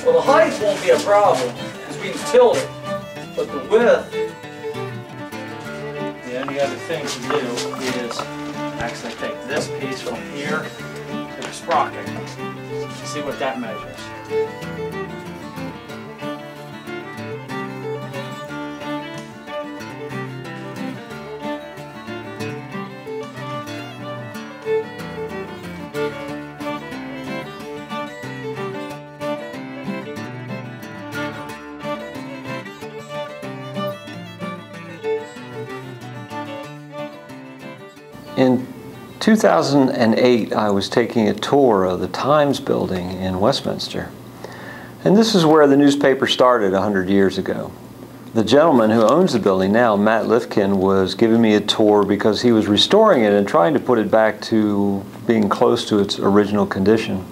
Well, the height won't be a problem because we can tilt it, but the width. The only other thing to do is actually take this piece from here to the sprocket and see what that measures. In 2008, I was taking a tour of the Times building in Westminster. And this is where the newspaper started 100 years ago. The gentleman who owns the building now, Matt Lifkin, was giving me a tour because he was restoring it and trying to put it back to being close to its original condition.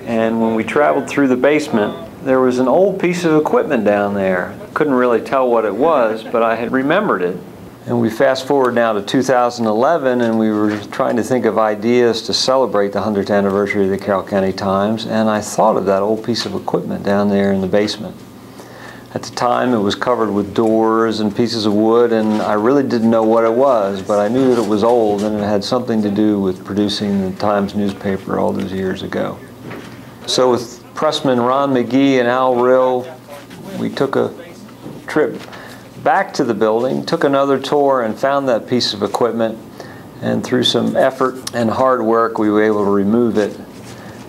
And when we traveled through the basement, there was an old piece of equipment down there. Couldn't really tell what it was, but I had remembered it. And we fast forward now to 2011, and we were trying to think of ideas to celebrate the 100th anniversary of the Carroll County Times, and I thought of that old piece of equipment down there in the basement. At the time, it was covered with doors and pieces of wood, and I really didn't know what it was, but I knew that it was old, and it had something to do with producing the Times newspaper all those years ago. So with Pressman, Ron McGee, and Rill, we took a trip back to the building, took another tour, and found that piece of equipment, and through some effort and hard work we were able to remove it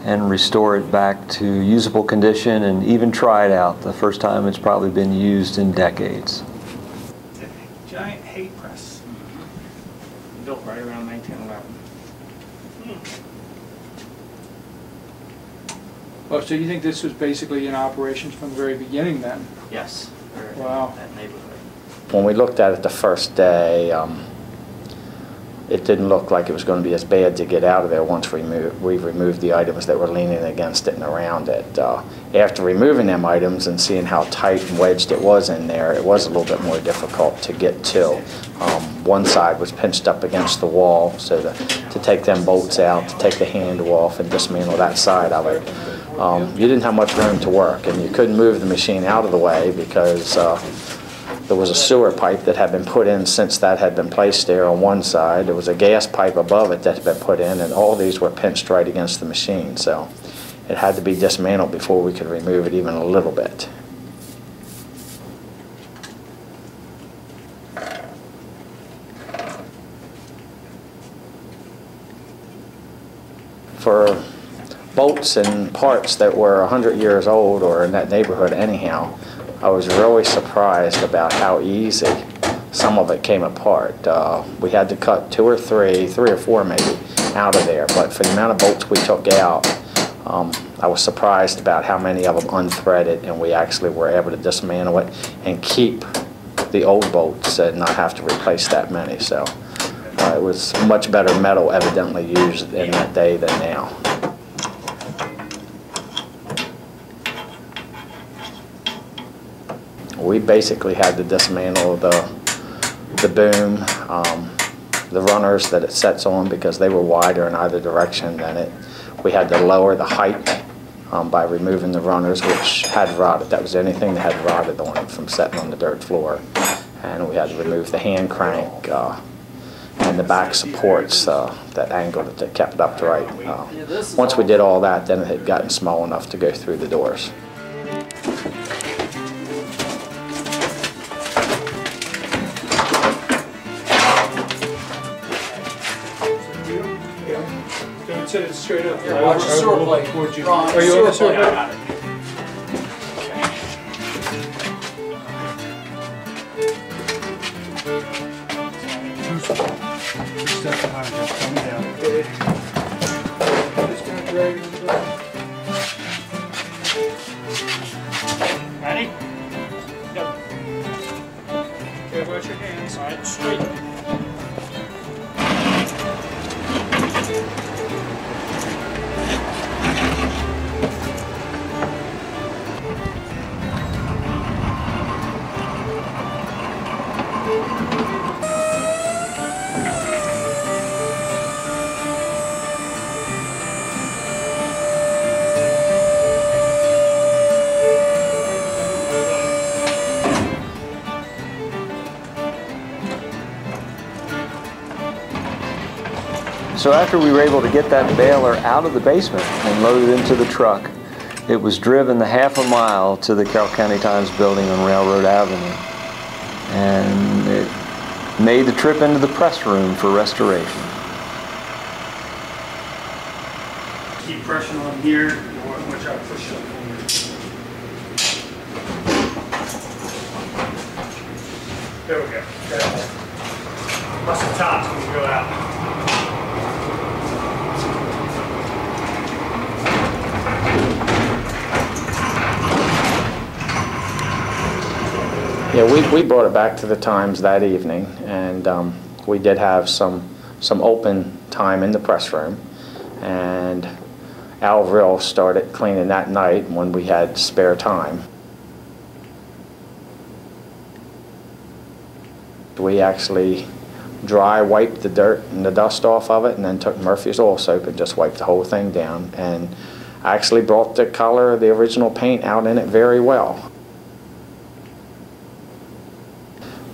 and restore it back to usable condition and even try it out. The first time it's probably been used in decades. It's a giant hay press, built right around 1911. Oh, so you think this was basically in operations from the very beginning then? Yes. Wow. That neighborhood. When we looked at it the first day, it didn't look like it was going to be as bad to get out of there once we removed the items that were leaning against it and around it. After removing them items and seeing how tight and wedged it was in there, it was a little bit more difficult to get to. One side was pinched up against the wall, so to take them bolts out, to take the handle off and dismantle that side of it, you didn't have much room to work, and you couldn't move the machine out of the way because there was a sewer pipe that had been put in since that had been placed there on one side. There was a gas pipe above it that had been put in, and all these were pinched right against the machine. So it had to be dismantled before we could remove it even a little bit. For bolts and parts that were 100 years old, or in that neighborhood anyhow, I was really surprised about how easy some of it came apart. We had to cut three or four maybe, out of there, but for the amount of bolts we took out, I was surprised about how many of them unthreaded, and we actually were able to dismantle it and keep the old bolts and not have to replace that many. So it was much better metal evidently used in that day than now. We basically had to dismantle the boom, the runners that it sets on because they were wider in either direction than it. We had to lower the height by removing the runners, which had rotted. That was the only thing that had rotted on it from setting on the dirt floor. And we had to remove the hand crank and the back supports that angled it that kept it upright. Once we did all that, then it had gotten small enough to go through the doors. Sit it straight up. Yeah, watch the sewer plate. Are you on the sewer plate? I got it. Two steps behind, just come down. Okay. Just gonna drag it down. Ready? Go. Okay, watch your hands. Side straight. So after we were able to get that baler out of the basement and load it into the truck, it was driven the half a mile to the Carroll County Times building on Railroad Avenue. And it made the trip into the press room for restoration. Keep pressing on here, which I push up here. There we go. Muscle tops when we go out. Yeah, we brought it back to the Times that evening, and we did have some open time in the press room, and Rill started cleaning that night when we had spare time. We actually dry wiped the dirt and the dust off of it, and then took Murphy's oil soap and just wiped the whole thing down, and actually brought the color of the original paint out in it very well.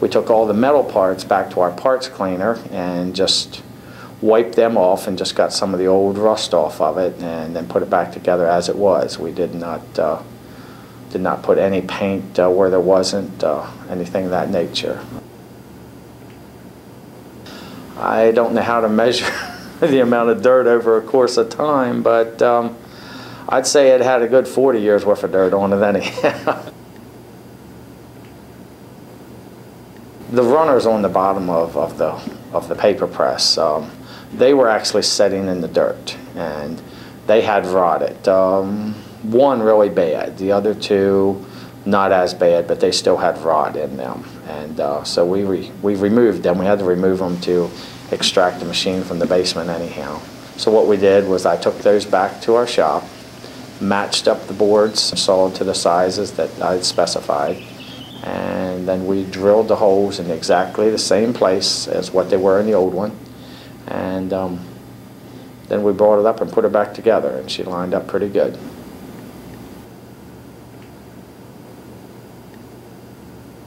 We took all the metal parts back to our parts cleaner and just wiped them off and just got some of the old rust off of it, and then put it back together as it was. We did not put any paint where there wasn't anything of that nature. I don't know how to measure the amount of dirt over a course of time, but I'd say it had a good 40 years worth of dirt on it anyhow. The runners on the bottom of the paper press, they were actually setting in the dirt, and they had rotted. One really bad, the other two not as bad, but they still had rot in them. And so we removed them. We had to remove them to extract the machine from the basement anyhow. So what we did was I took those back to our shop, matched up the boards, sawed to the sizes that I had specified, and then we drilled the holes in exactly the same place as what they were in the old one, and then we brought it up and put it back together, and she lined up pretty good.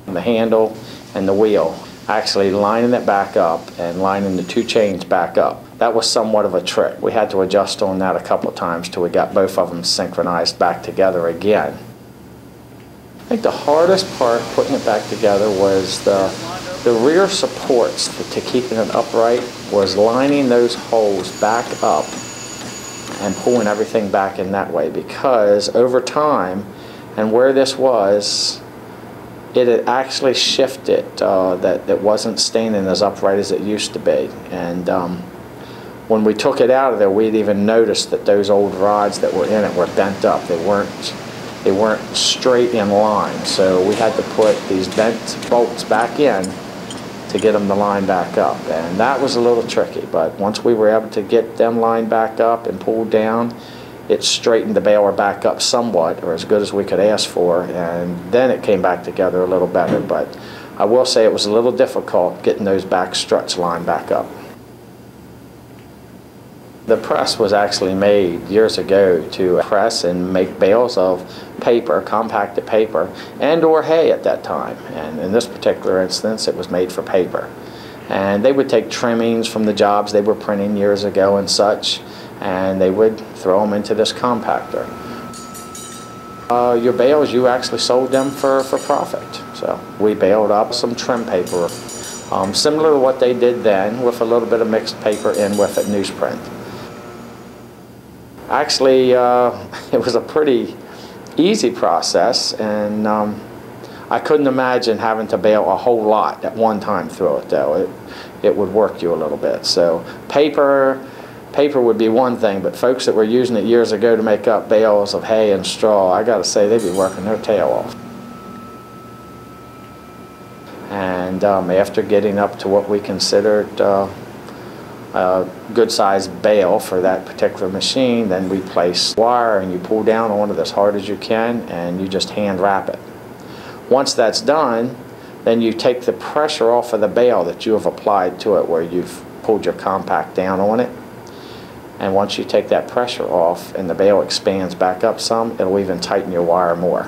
The handle and the wheel, actually lining it back up and lining the two chains back up, that was somewhat of a trick. We had to adjust on that a couple of times till we got both of them synchronized back together again. I think the hardest part putting it back together was the rear supports to keeping it upright, was lining those holes back up and pulling everything back in that way, because over time, and where this was, it had actually shifted, that it wasn't standing as upright as it used to be. And when we took it out of there, we'd even noticed that those old rods that were in it were bent up. They weren't straight in line, so we had to put these bent bolts back in to get them to line back up, and that was a little tricky. But once we were able to get them lined back up and pulled down, it straightened the baler back up somewhat, or as good as we could ask for, and then it came back together a little better. But I will say it was a little difficult getting those back struts lined back up. The press was actually made years ago to press and make bales of paper, compacted paper, and or hay at that time. And in this particular instance, it was made for paper. And they would take trimmings from the jobs they were printing years ago and such, and they would throw them into this compactor. Your bales, you actually sold them for profit. So we baled up some trim paper, similar to what they did then, with a little bit of mixed paper in with it, newsprint. Actually, it was a pretty easy process, and I couldn't imagine having to bale a whole lot at one time through it, though. It would work you a little bit. So paper would be one thing, but folks that were using it years ago to make up bales of hay and straw, I gotta say, they'd be working their tail off. And after getting up to what we considered a good-sized bale for that particular machine, then we place wire and you pull down on it as hard as you can, and you just hand wrap it. Once that's done, then you take the pressure off of the bale that you have applied to it, where you've pulled your compact down on it. And once you take that pressure off and the bale expands back up some, it'll even tighten your wire more.